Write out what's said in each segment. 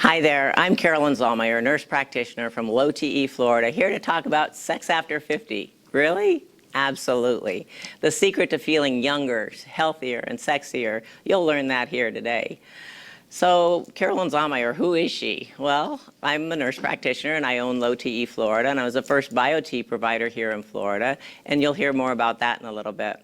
Hi there, I'm Carolyn Zaumeyer, nurse practitioner from LowTE, Florida, here to talk about sex after 50. Really? Absolutely. The secret to feeling younger, healthier, and sexier, you'll learn that here today. So, Carolyn Zaumeyer, who is she? Well, I'm a nurse practitioner and I own LowTE Florida, and I was the first BioTE provider here in Florida, and you'll hear more about that in a little bit.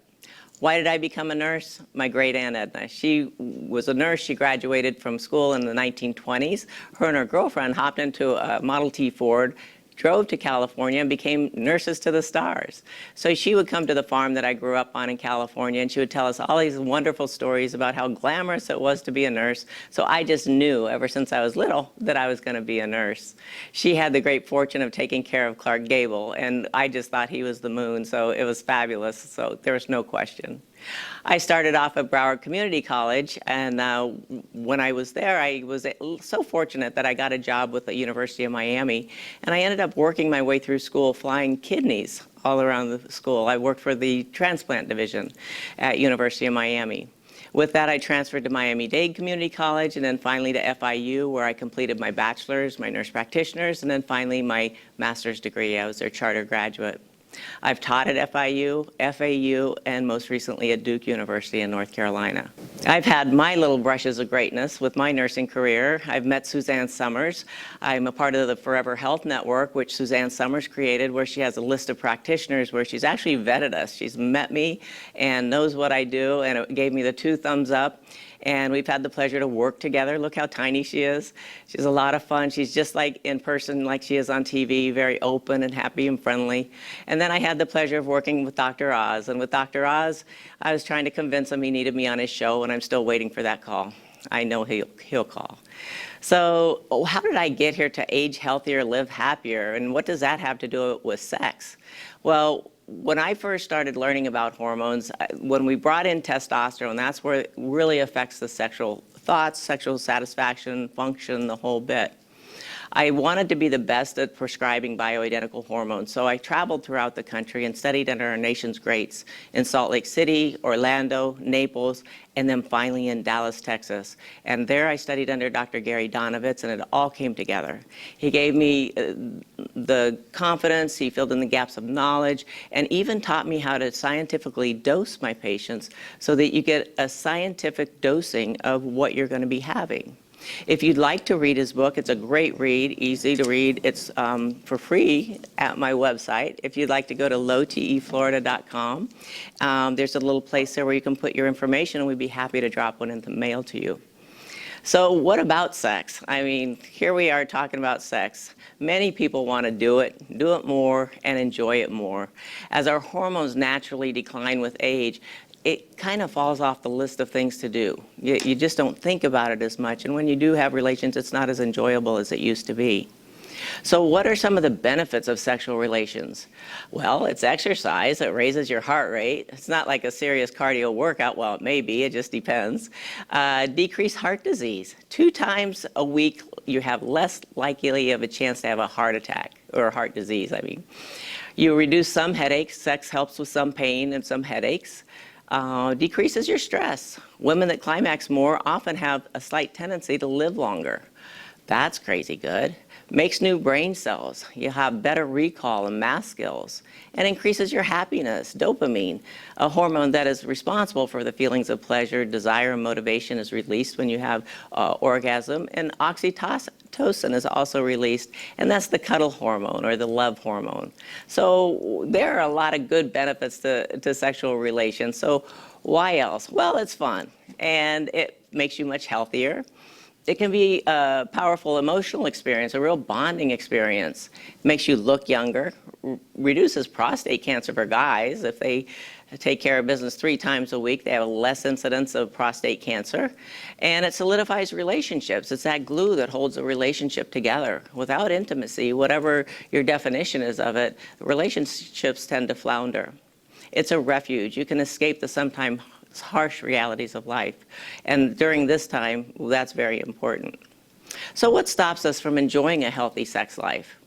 Why did I become a nurse? My great aunt Edna. She was a nurse. She graduated from school in the 1920s. Her and her girlfriend hopped into a Model T Ford, drove to California, and became nurses to the stars. So she would come to the farm that I grew up on in California, and she would tell us all these wonderful stories about how glamorous it was to be a nurse. So I just knew ever since I was little that I was going to be a nurse. She had the great fortune of taking care of Clark Gable, and I just thought he was the moon, so it was fabulous. So there was no question. I started off at Broward Community College, and when I was there, I was so fortunate that I got a job with the University of Miami, and I ended up working my way through school flying kidneys all around the school. I worked for the transplant division at University of Miami. With that, I transferred to Miami-Dade Community College, and then finally to FIU, where I completed my bachelor's, my nurse practitioner's, and then finally my master's degree. I was their charter graduate. I've taught at FIU, FAU, and most recently at Duke University in North Carolina. I've had my little brushes of greatness with my nursing career. I've met Suzanne Summers. I'm a part of the Forever Health Network, which Suzanne Summers created, where she has a list of practitioners where she's actually vetted us. She's met me and knows what I do, and it gave me the 2 thumbs up. And we've had the pleasure to work together. Look how tiny she is. She's a lot of fun. She's just like in person, like she is on TV, very open and happy and friendly. And then I had the pleasure of working with Dr. Oz. And with Dr. Oz, I was trying to convince him he needed me on his show, and I'm still waiting for that call. I know he'll call. So how did I get here to age healthier, live happier? And what does that have to do with sex? Well, when I first started learning about hormones, when we brought in testosterone, that's where it really affects the sexual thoughts, sexual satisfaction, function, the whole bit. I wanted to be the best at prescribing bioidentical hormones, so I traveled throughout the country and studied under our nation's greats in Salt Lake City, Orlando, Naples, and then finally in Dallas, Texas. And there I studied under Dr. Gary Donovitz, and it all came together. He gave me the confidence, he filled in the gaps of knowledge, and even taught me how to scientifically dose my patients so that you get a scientific dosing of what you're going to be having. If you'd like to read his book, it's a great read, easy to read. It's for free at my website. If you'd like to go to lowteflorida.com, there's a little place there where you can put your information, and we'd be happy to drop one in the mail to you. So what about sex? I mean, here we are talking about sex. Many people want to do it more, and enjoy it more. As our hormones naturally decline with age, it kind of falls off the list of things to do. You just don't think about it as much, and when you do have relations, it's not as enjoyable as it used to be. So what are some of the benefits of sexual relations? Well, it's exercise. It raises your heart rate. It's not like a serious cardio workout. Well, it may be. It just depends. Decrease heart disease. 2 times a week, you have less likely of a chance to have a heart attack, or heart disease, I mean. You reduce some headaches. Sex helps with some pain and some headaches. Decreases your stress. Women that climax more often have a slight tendency to live longer. That's crazy good. Makes new brain cells. You have better recall and math skills. And increases your happiness. Dopamine, a hormone that is responsible for the feelings of pleasure, desire, and motivation, is released when you have orgasm. And oxytocin is also released, and that's the cuddle hormone, or the love hormone. So there are a lot of good benefits to sexual relations. So why else? Well, it's fun, and it makes you much healthier. It can be a powerful emotional experience, a real bonding experience. It makes you look younger, reduces prostate cancer for guys. If they take care of business 3 times a week, they have less incidence of prostate cancer. And it solidifies relationships. It's that glue that holds a relationship together. Without intimacy, whatever your definition is of it, relationships tend to flounder. It's a refuge. You can escape the sometimes harsh realities of life. And during this time, that's very important. So what stops us from enjoying a healthy sex life?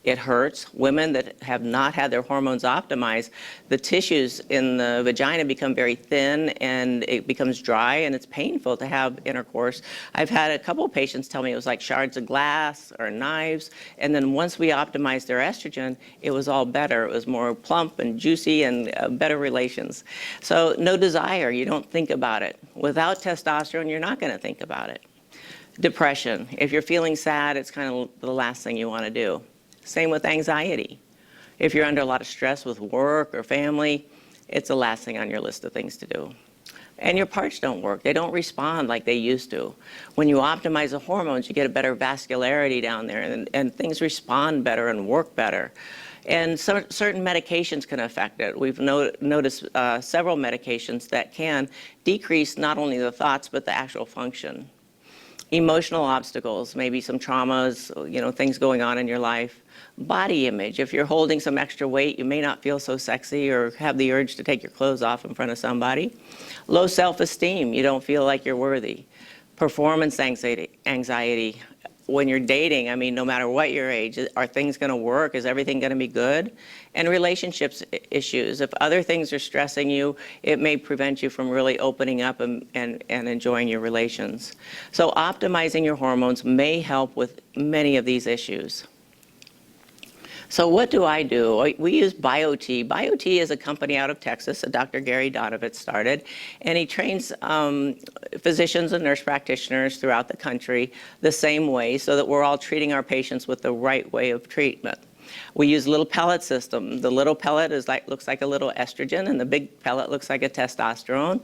It hurts. Women that have not had their hormones optimized, the tissues in the vagina become very thin and it becomes dry and it's painful to have intercourse. I've had a couple of patients tell me it was like shards of glass or knives, and then once we optimized their estrogen, it was all better. It was more plump and juicy and better relations. So no desire, you don't think about it. Without testosterone, you're not going to think about it. Depression. If you're feeling sad, it's kind of the last thing you want to do. Same with anxiety. If you're under a lot of stress with work or family, it's the last thing on your list of things to do. And your parts don't work. They don't respond like they used to. When you optimize the hormones, you get a better vascularity down there, and things respond better and work better. And certain medications can affect it. We've noticed several medications that can decrease not only the thoughts, but the actual function. Emotional obstacles, maybe some traumas, things going on in your life. Body image. If you're holding some extra weight, you may not feel so sexy or have the urge to take your clothes off in front of somebody. Low self-esteem. You don't feel like you're worthy. Performance anxiety. When you're dating, I mean, no matter what your age, are things going to work? Is everything going to be good? And relationships issues. If other things are stressing you, it may prevent you from really opening up and enjoying your relations. So optimizing your hormones may help with many of these issues. So what do? We use BioTE. BioTE is a company out of Texas that Dr. Gary Donovitz started, and he trains physicians and nurse practitioners throughout the country the same way so that we're all treating our patients with the right way of treatment. We use a little pellet system. The little pellet looks like a little estrogen, and the big pellet looks like a testosterone.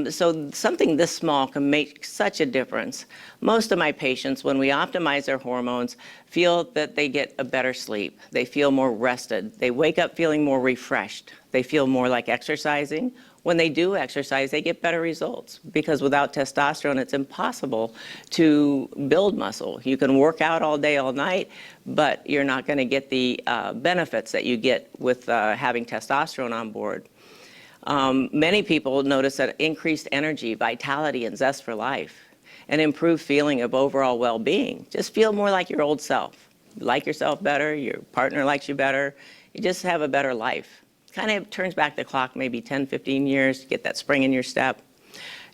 So something this small can make such a difference. Most of my patients, when we optimize their hormones, feel that they get a better sleep. They feel more rested. They wake up feeling more refreshed. They feel more like exercising. When they do exercise, they get better results, because without testosterone, it's impossible to build muscle. You can work out all day, all night, but you're not going to get the benefits that you get with having testosterone on board. Many people notice that increased energy, vitality, and zest for life, an improved feeling of overall well-being. Just feel more like your old self. You like yourself better, your partner likes you better, you just have a better life. Kind of turns back the clock maybe 10, 15 years to get that spring in your step.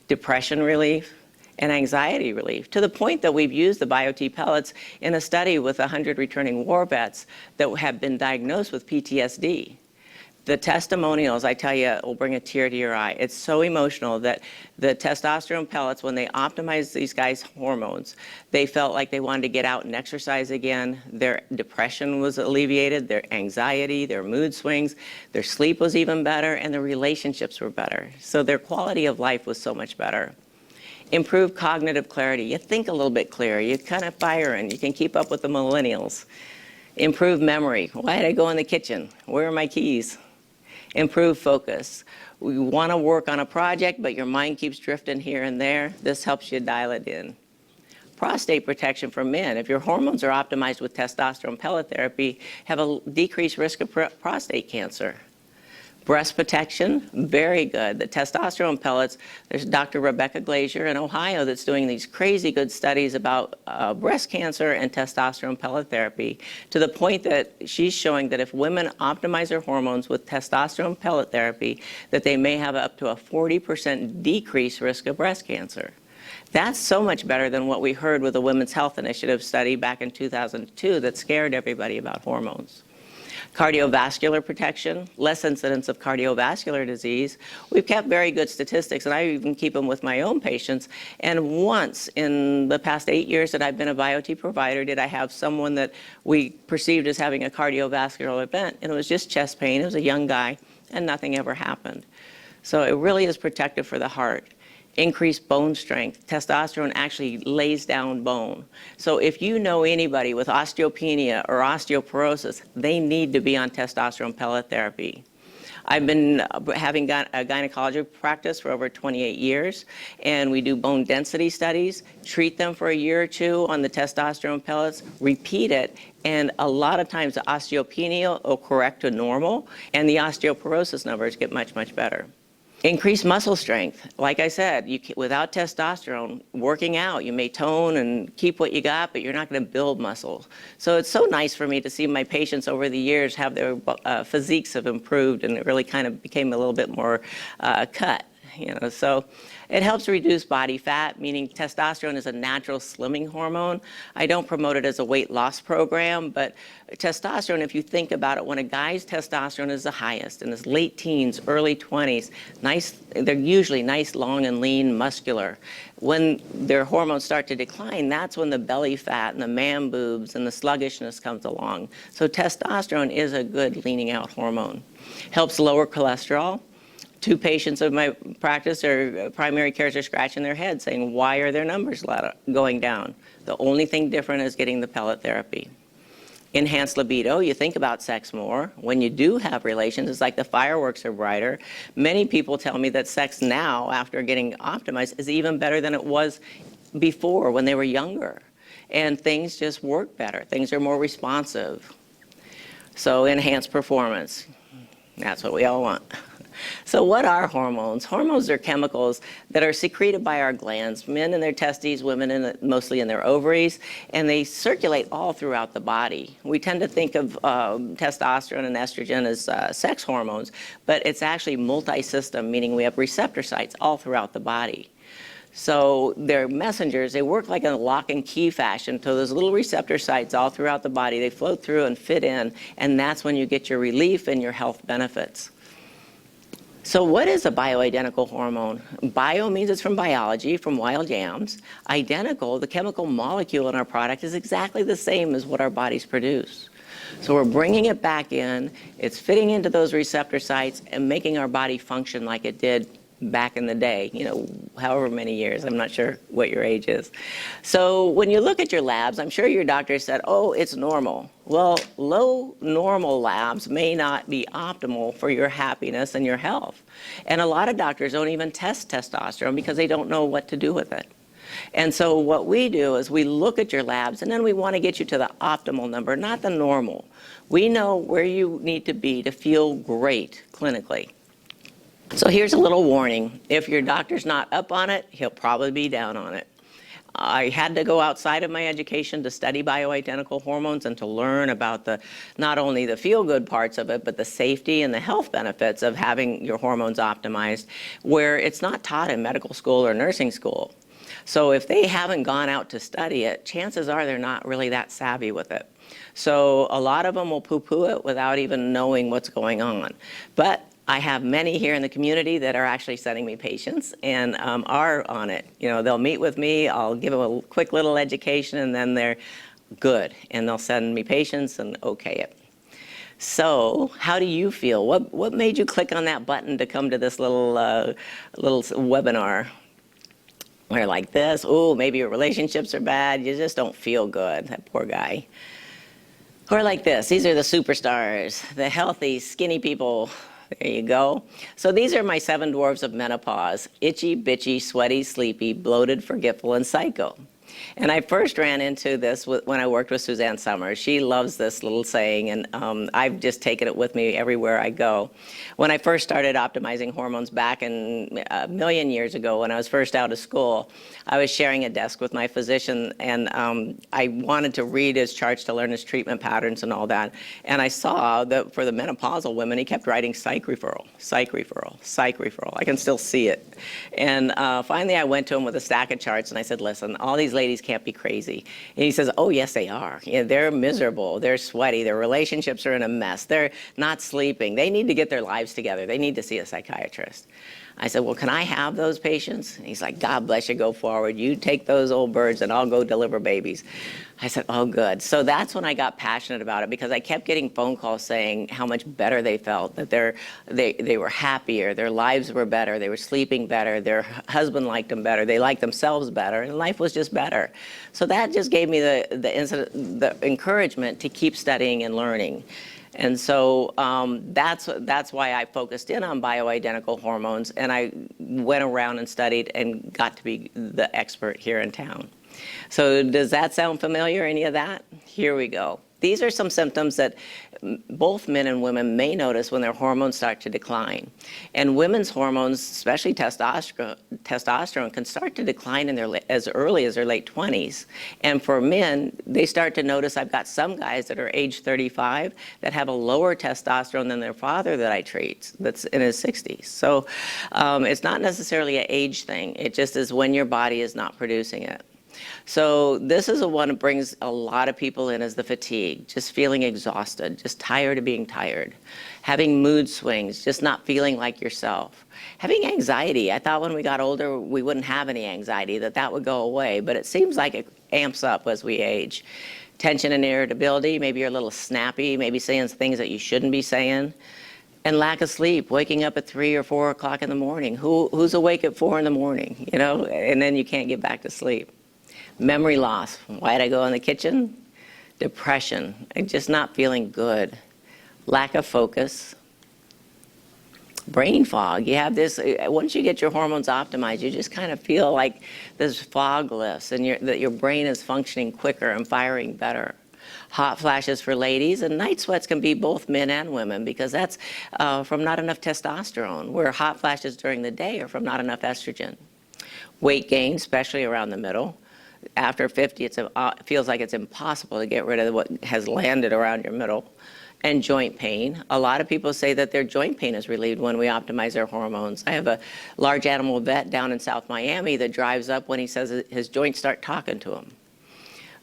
Depression relief and anxiety relief, to the point that we've used the BioTE pellets in a study with 100 returning war vets that have been diagnosed with PTSD. The testimonials, I tell you, will bring a tear to your eye. It's so emotional that the testosterone pellets, when they optimized these guys' hormones, they felt like they wanted to get out and exercise again. Their depression was alleviated, their anxiety, their mood swings, their sleep was even better, and their relationships were better. So their quality of life was so much better. Improved cognitive clarity. You think a little bit clearer. You kind of fire and you can keep up with the millennials. Improved memory. Why did I go in the kitchen? Where are my keys? Improve focus. We want to work on a project, but your mind keeps drifting here and there. This helps you dial it in. Prostate protection for men. If your hormones are optimized with testosterone pellet therapy, have a decreased risk of prostate cancer. Breast protection, very good. The testosterone pellets, there's Dr. Rebecca Glazier in Ohio that's doing these crazy good studies about breast cancer and testosterone pellet therapy, to the point that she's showing that if women optimize their hormones with testosterone pellet therapy, that they may have up to a 40% decreased risk of breast cancer. That's so much better than what we heard with the Women's Health Initiative study back in 2002 that scared everybody about hormones. Cardiovascular protection, less incidence of cardiovascular disease. We've kept very good statistics, and I even keep them with my own patients. And once in the past 8 years that I've been a BioTE provider, did I have someone that we perceived as having a cardiovascular event, and it was just chest pain. It was a young guy, and nothing ever happened. So it really is protective for the heart. Increased bone strength. Testosterone actually lays down bone. So if you know anybody with osteopenia or osteoporosis, they need to be on testosterone pellet therapy. I've been having a gynecology practice for over 28 years, and we do bone density studies, treat them for a year or two on the testosterone pellets, repeat it, and a lot of times the osteopenia will correct to normal, and the osteoporosis numbers get much, much better. Increase muscle strength. Like I said, without testosterone, working out, you may tone and keep what you got, but you're not going to build muscle. So it's so nice for me to see my patients over the years have their physiques have improved, and it really kind of became a little bit more cut. So it helps reduce body fat, meaning testosterone is a natural slimming hormone. I don't promote it as a weight loss program, but testosterone, if you think about it, when a guy's testosterone is the highest in his late teens, early 20s, they're usually nice, long and lean, muscular. When their hormones start to decline, that's when the belly fat and the man boobs and the sluggishness comes along. So testosterone is a good leaning out hormone. Helps lower cholesterol. 2 patients of my practice or primary cares are scratching their head saying, why are their numbers going down? The only thing different is getting the pellet therapy. Enhanced libido, you think about sex more. When you do have relations, it's like the fireworks are brighter. Many people tell me that sex now, after getting optimized, is even better than it was before when they were younger. And things just work better. Things are more responsive. So enhanced performance. That's what we all want. So what are hormones? Hormones are chemicals that are secreted by our glands, men in their testes, women mostly in their ovaries, and they circulate all throughout the body. We tend to think of testosterone and estrogen as sex hormones, but it's actually multi-system, meaning we have receptor sites all throughout the body. So they're messengers. They work like in a lock and key fashion. So there's little receptor sites all throughout the body. They float through and fit in, and that's when you get your relief and your health benefits. So what is a bioidentical hormone? Bio means it's from biology, from wild yams. Identical, the chemical molecule in our product, is exactly the same as what our bodies produce. So we're bringing it back in, it's fitting into those receptor sites and making our body function like it did back in the day, however many years. I'm not sure what your age is. So when you look at your labs, I'm sure your doctor said, oh, it's normal. Well, low normal labs may not be optimal for your happiness and your health. And a lot of doctors don't even test testosterone because they don't know what to do with it. And so what we do is we look at your labs, and then we want to get you to the optimal number, not the normal. We know where you need to be to feel great clinically. So here's a little warning. If your doctor's not up on it, he'll probably be down on it. I had to go outside of my education to study bioidentical hormones and to learn about not only the feel-good parts of it, but the safety and the health benefits of having your hormones optimized, where it's not taught in medical school or nursing school. So if they haven't gone out to study it, chances are they're not really that savvy with it. So a lot of them will poo-poo it without even knowing what's going on. But I have many here in the community that are actually sending me patients and are on it. They'll meet with me, I'll give them a quick little education, and then they're good. And they'll send me patients and okay it. So how do you feel? What made you click on that button to come to this little webinar? Or like this, oh, maybe your relationships are bad, you just don't feel good, that poor guy. Or like this, these are the superstars, the healthy, skinny people. There you go. So these are my 7 dwarves of menopause: itchy, bitchy, sweaty, sleepy, bloated, forgetful, and psycho. And I first ran into this when I worked with Suzanne Summers. She loves this little saying, and I've just taken it with me everywhere I go. When I first started optimizing hormones back a million years ago, when I was first out of school, I was sharing a desk with my physician, and I wanted to read his charts to learn his treatment patterns and all that. And I saw that for the menopausal women, he kept writing psych referral, psych referral, psych referral. I can still see it. And finally, I went to him with a stack of charts, and I said, listen, all these ladies can't be crazy. And he says, oh, yes, they are. They're miserable. They're sweaty. Their relationships are in a mess. They're not sleeping. They need to get their lives together. They need to see a psychiatrist. I said, well, can I have those patients? And he's like, God bless you, go forward. You take those old birds and I'll go deliver babies. I said, oh, good. So that's when I got passionate about it, because I kept getting phone calls saying how much better they felt, that they were happier, their lives were better, they were sleeping better, their husband liked them better, they liked themselves better, and life was just better. So that just gave me the encouragement to keep studying and learning. And so that's why I focused in on bioidentical hormones, and I went around and studied and got to be the expert here in town. So does that sound familiar, any of that? Here we go. These are some symptoms that both men and women may notice when their hormones start to decline. And women's hormones, especially testosterone can start to decline in as early as their late 20s. And for men, they start to notice, I've got some guys that are age 35 that have a lower testosterone than their father that I treat that's in his 60s. So it's not necessarily an age thing. It just is when your body is not producing it. So this is the one that brings a lot of people in, is the fatigue, just feeling exhausted, just tired of being tired, having mood swings, just not feeling like yourself, having anxiety. I thought when we got older we wouldn't have any anxiety, that would go away, but it seems like it amps up as we age. Tension and irritability, maybe you're a little snappy, maybe saying things that you shouldn't be saying. And lack of sleep, waking up at 3 or 4 o'clock in the morning. Who's awake at 4 in the morning, you know, and then you can't get back to sleep. Memory loss. Why'd I go in the kitchen? Depression, and just not feeling good. Lack of focus. Brain fog. You have this, once you get your hormones optimized, you just kind of feel like this fog lifts and that your brain is functioning quicker and firing better. Hot flashes for ladies, and night sweats can be both men and women, because that's from not enough testosterone, where hot flashes during the day are from not enough estrogen. Weight gain, especially around the middle. After 50, it feels like it's impossible to get rid of what has landed around your middle. And joint pain. A lot of people say that their joint pain is relieved when we optimize their hormones. I have a large animal vet down in South Miami that drives up when he says his joints start talking to him.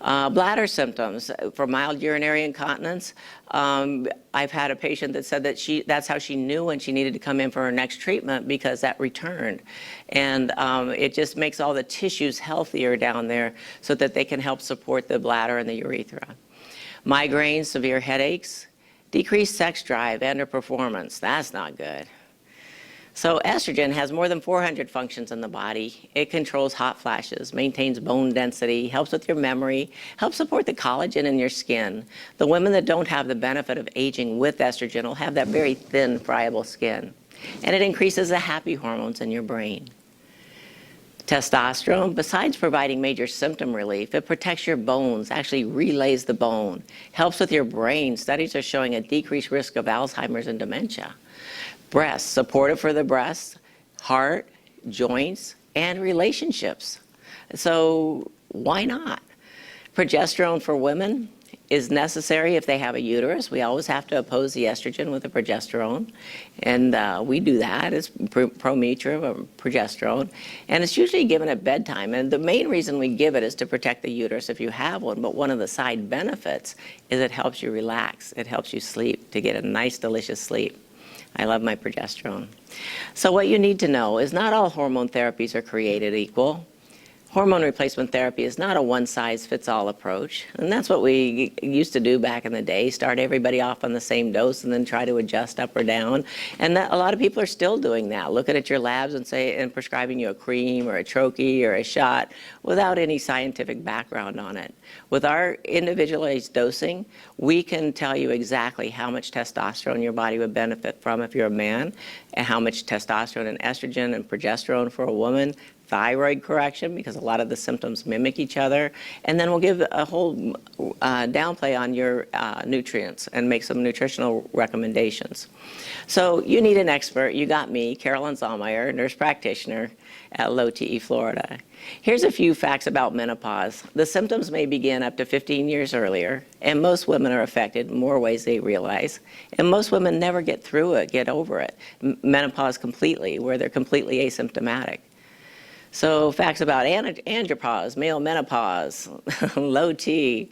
Bladder symptoms for mild urinary incontinence. I've had a patient that said that that's how she knew when she needed to come in for her next treatment, because that returned. And it just makes all the tissues healthier down there so that they can help support the bladder and the urethra. Migraines, severe headaches, decreased sex drive, and or performance. That's not good. So estrogen has more than 400 functions in the body. It controls hot flashes, maintains bone density, helps with your memory, helps support the collagen in your skin. The women that don't have the benefit of aging with estrogen will have that very thin, friable skin. And it increases the happy hormones in your brain. Testosterone, besides providing major symptom relief, it protects your bones, actually relays the bone, helps with your brain. Studies are showing a decreased risk of Alzheimer's and dementia. Breasts, supportive for the breasts, heart, joints, and relationships. So why not? Progesterone for women is necessary if they have a uterus. We always have to oppose the estrogen with the progesterone, and we do that. It's prometra or progesterone, and it's usually given at bedtime. And the main reason we give it is to protect the uterus if you have one, but one of the side benefits is it helps you relax. It helps you sleep, to get a nice, delicious sleep. I love my progesterone. So what you need to know is not all hormone therapies are created equal. Hormone replacement therapy is not a one-size-fits-all approach, and that's what we used to do back in the day, start everybody off on the same dose and then try to adjust up or down. And a lot of people are still doing that, looking at your labs and prescribing you a cream or a troche or a shot without any scientific background on it. With our individualized dosing, we can tell you exactly how much testosterone your body would benefit from if you're a man, and how much testosterone and estrogen and progesterone for a woman, thyroid correction, because a lot of the symptoms mimic each other, and then we'll give a whole downplay on your nutrients and make some nutritional recommendations. So you need an expert. You got me, Carolyn Zaumeyer, nurse practitioner at LowTE, Florida. Here's a few facts about menopause. The symptoms may begin up to 15 years earlier, and most women are affected in more ways they realize, and most women never get through it, get over it, menopause completely, where they're completely asymptomatic. So facts about andropause, male menopause, low T,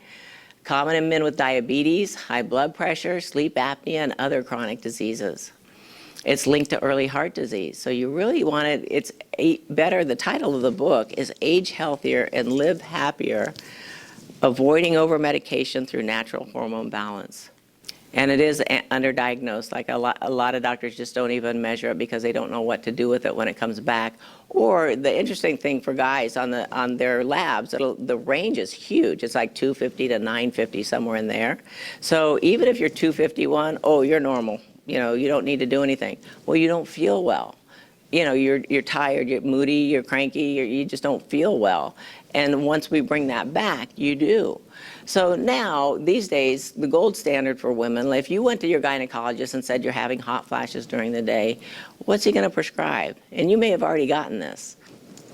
common in men with diabetes, high blood pressure, sleep apnea, and other chronic diseases. It's linked to early heart disease. So you really want it, it's better, the title of the book is Age Healthier and Live Happier, Avoiding Over-Medication Through Natural Hormone Balance. And it is underdiagnosed. Like a lot of doctors just don't even measure it because they don't know what to do with it when it comes back. Or the interesting thing for guys on their labs, the range is huge. It's like 250 to 950, somewhere in there. So even if you're 251, oh, you're normal. You know, you don't need to do anything. Well, you don't feel well. You know, you're tired, you're moody, you're cranky, you just don't feel well. And once we bring that back, you do. So now, these days, the gold standard for women, if you went to your gynecologist and said you're having hot flashes during the day, what's he going to prescribe? And you may have already gotten this.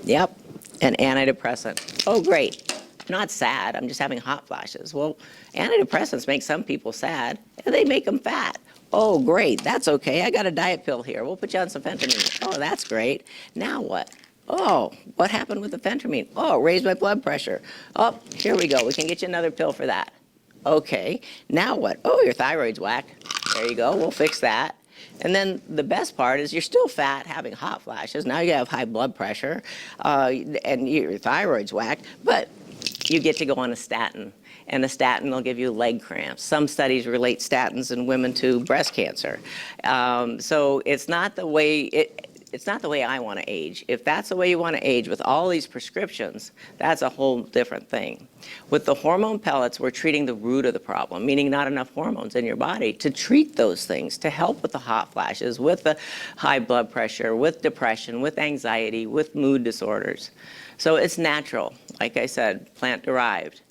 Yep, an antidepressant. Oh, great. Not sad, I'm just having hot flashes. Well, antidepressants make some people sad, and they make them fat. Oh, great, that's okay. I got a diet pill here. We'll put you on some phentermine. Oh, that's great. Now what? Oh, what happened with the phentermine? Oh, it raised my blood pressure. Oh, here we go. We can get you another pill for that. Okay, now what? Oh, your thyroid's whacked. There you go. We'll fix that. And then the best part is you're still fat, having hot flashes. Now you have high blood pressure, and your thyroid's whacked, but you get to go on a statin. And a statin will give you leg cramps. Some studies relate statins in women to breast cancer. So it's not the way it's not the way I want to age. If that's the way you want to age with all these prescriptions, that's a whole different thing. With the hormone pellets, we're treating the root of the problem, meaning not enough hormones in your body to treat those things, to help with the hot flashes, with the high blood pressure, with depression, with anxiety, with mood disorders. So it's natural, like I said, plant-derived.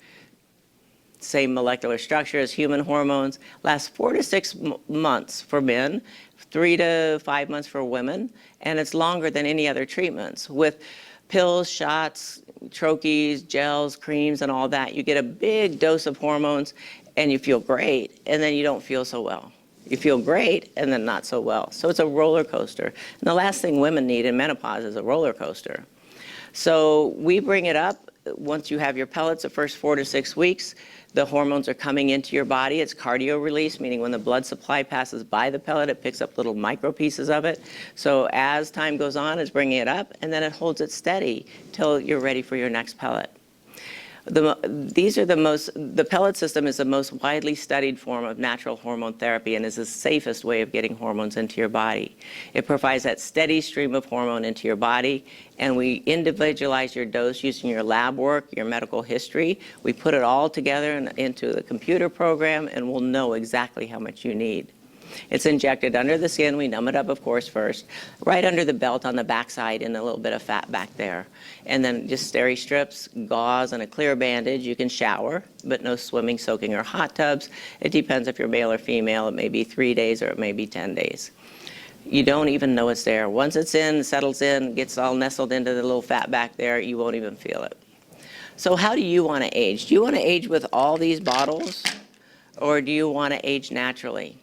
Same molecular structure as human hormones, lasts 4 to 6 months for men, 3 to 5 months for women, and it's longer than any other treatments. With pills, shots, troches, gels, creams, and all that, you get a big dose of hormones, and you feel great, and then you don't feel so well. You feel great, and then not so well. So it's a roller coaster. And the last thing women need in menopause is a roller coaster. So we bring it up once you have your pellets the first 4 to 6 weeks. The hormones are coming into your body. It's cardio release, meaning when the blood supply passes by the pellet, it picks up little micro pieces of it. So as time goes on, it's bringing it up, and then it holds it steady till you're ready for your next pellet. The pellet system is the most widely studied form of natural hormone therapy and is the safest way of getting hormones into your body. It provides that steady stream of hormone into your body, and we individualize your dose using your lab work, your medical history. We put it all together into the computer program, and we'll know exactly how much you need. It's injected under the skin. We numb it up, of course, first, right under the belt on the backside and a little bit of fat back there. And then just steri strips, gauze, and a clear bandage. You can shower, but no swimming, soaking, or hot tubs. It depends if you're male or female. It may be 3 days or it may be 10 days. You don't even know it's there. Once it's in, settles in, gets all nestled into the little fat back there, you won't even feel it. So how do you want to age? Do you want to age with all these bottles, or do you want to age naturally?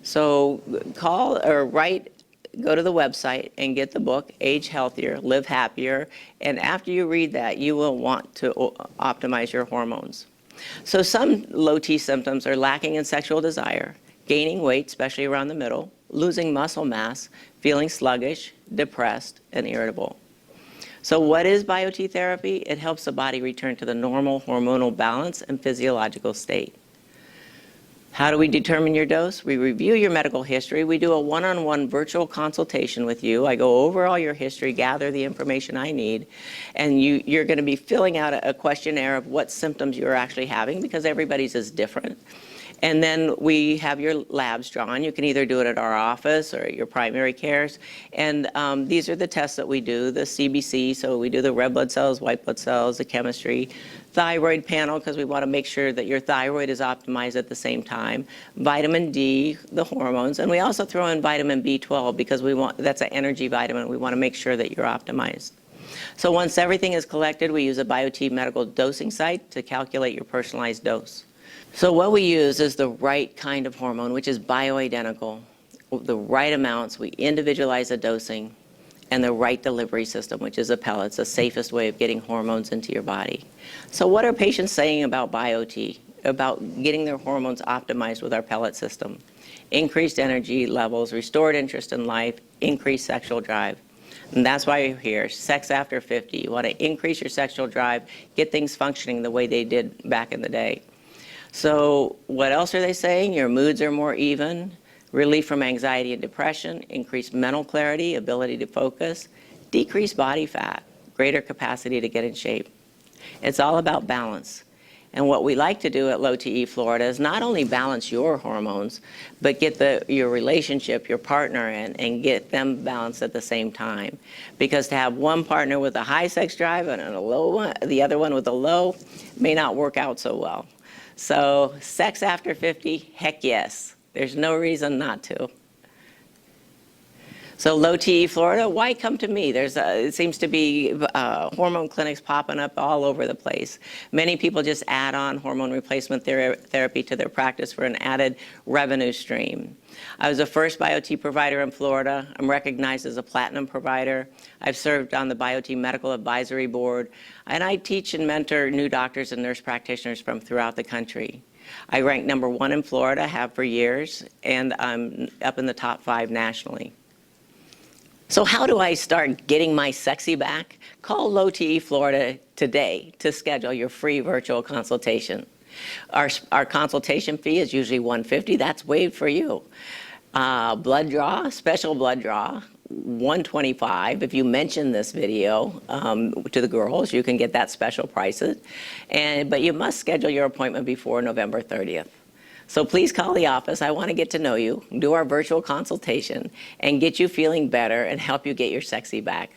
So call or write, go to the website and get the book, Age Healthier, Live Happier, and after you read that, you will want to optimize your hormones. So some low-T symptoms are lacking in sexual desire, gaining weight, especially around the middle, losing muscle mass, feeling sluggish, depressed, and irritable. So what is BioTE therapy? It helps the body return to the normal hormonal balance and physiological state. How do we determine your dose? We review your medical history. We do a one-on-one virtual consultation with you. I go over all your history, gather the information I need, and you're going to be filling out a questionnaire of what symptoms you're actually having, because everybody's is different. And then we have your labs drawn. You can either do it at our office or at your primary cares. And these are the tests that we do, the CBC, so we do the red blood cells, white blood cells, the chemistry, thyroid panel, because we want to make sure that your thyroid is optimized at the same time, vitamin D, the hormones, and we also throw in vitamin B12 because that's an energy vitamin. We want to make sure that you're optimized. So once everything is collected, we use a BioTE Medical dosing site to calculate your personalized dose. So what we use is the right kind of hormone, which is bioidentical, the right amounts. We individualize the dosing, and the right delivery system, which is a pellet. It's the safest way of getting hormones into your body. So what are patients saying about BioTE, about getting their hormones optimized with our pellet system? Increased energy levels, restored interest in life, increased sexual drive. And that's why you're here, sex after 50. You want to increase your sexual drive, get things functioning the way they did back in the day. So what else are they saying? Your moods are more even, relief from anxiety and depression, increased mental clarity, ability to focus, decreased body fat, greater capacity to get in shape. It's all about balance. And what we like to do at LowTE Florida is not only balance your hormones, but get your relationship, your partner in, and get them balanced at the same time. Because to have one partner with a high sex drive and a low one, the other one with a low, may not work out so well. So sex after 50, heck yes. There's no reason not to. So LowTE Florida, why come to me? It seems to be hormone clinics popping up all over the place. Many people just add on hormone replacement therapy to their practice for an added revenue stream. I was the first BioTE provider in Florida. I'm recognized as a platinum provider. I've served on the BioTE Medical Advisory Board, and I teach and mentor new doctors and nurse practitioners from throughout the country. I rank #1 in Florida, have for years, and I'm up in the top 5 nationally. So how do I start getting my sexy back? Call LowTE Florida today to schedule your free virtual consultation. Our consultation fee is usually $150. That's waived for you. Blood draw, special blood draw, $125. If you mention this video to the girls, you can get that special prices. But you must schedule your appointment before November 30th. So please call the office. I want to get to know you, do our virtual consultation, and get you feeling better and help you get your sexy back.